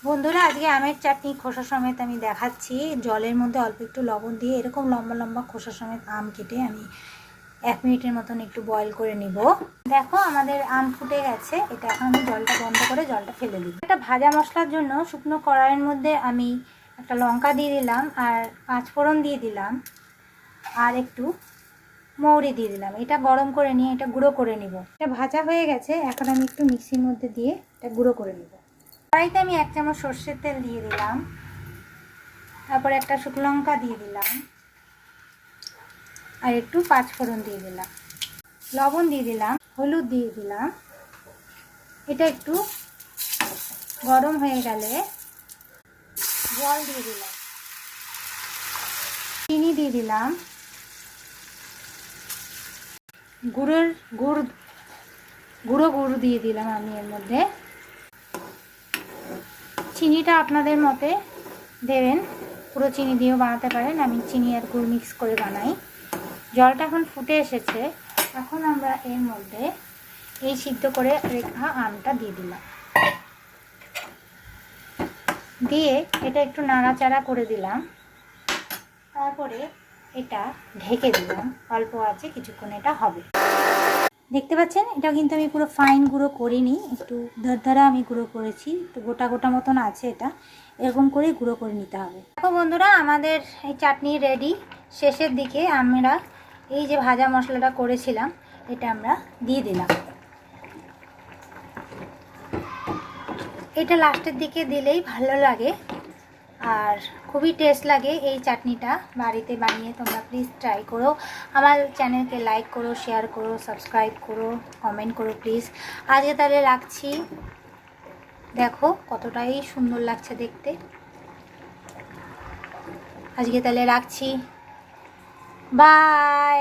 বন্ধুরা, আজকে আমের চাটনি খোসা সমেত আমি দেখাচ্ছি। জলের মধ্যে অল্প একটু লবণ দিয়ে এরকম লম্বা লম্বা খোসা সমেত আম কেটে আমি 1 মিনিটের মতন একটু বয়েল করে নিব। দেখো আমাদের আম ফুটে গেছে। এটা এখন আমি জলটা বন্ধ করে জলটা ফেলে দিব। একটা ভাজা মশলার জন্য শুকনো কড়াইয়ের মধ্যে আমি একটা লঙ্কা দিয়ে দিলাম, আর 5 ফোড়ন দিয়ে দিলাম, আর একটু মৌরি দিয়ে দিলাম। এটা গরম করে নিয়ে এটা গুঁড়ো করে নিব। এটা ভাজা হয়ে গেছে, এখন আমি একটু মিক্সির মধ্যে দিয়ে এটা গুঁড়ো করে নিব। কড়াইতে আমি 1 চামচ সর্ষের তেল দিয়ে দিলাম, তারপরে একটা শুকনো লঙ্কা দিয়ে দিলাম, আর একটু 5 ফোড়ন দিয়ে দিলাম, লবণ দিয়ে দিলাম, হলুদ দিয়ে দিলাম। এটা একটু গরম হয়ে গেলে জল দিয়ে দিলাম, চিনি দিয়ে দিলাম, গুঁড়ো গুড় দিয়ে দিলাম আমি এর মধ্যে। চিনিটা আপনাদের মতে দেবেন, পুরো চিনি দিয়েও বানাতে পারেন। আমি চিনি আর গুড় মিক্স করে বানাই। জলটা এখন ফুটে এসেছে, এখন আমরা এর মধ্যে এই সিদ্ধ করে রেখা আমটা দিয়ে দিলাম। দিয়ে এটা একটু নাড়াচাড়া করে দিলাম, তারপরে এটা ঢেকে দিলাম। অল্প আছে, কিছুক্ষণ এটা হবে। দেখতে পাচ্ছেন, এটা কিন্তু আমি পুরো ফাইন গুঁড়ো করিনি, একটু দরদরা আমি গুঁড়ো করেছি, একটু গোটা গোটা মতন আছে। এটা এরকম করে গুঁড়ো করে নিতে হবে। দেখো বন্ধুরা, আমাদের এই চাটনি রেডি। শেষের দিকে আমরা এই যে ভাজা মশলাটা করেছিলাম এটা আমরা দিয়ে দিলাম। এটা লাস্টের দিকে দিলেই ভালো লাগে আর খুবই টেস্ট লাগে। এই চাটনিটা বাড়িতে বানিয়ে তোমরা প্লিজ ট্রাই করো। আমার চ্যানেলকে লাইক করো, শেয়ার করো, সাবস্ক্রাইব করো, কমেন্ট করো প্লিজ। আজকে তাহলে রাখছি। দেখো কতটাই সুন্দর লাগছে দেখতে। আজকে তাহলে রাখছি, বাই।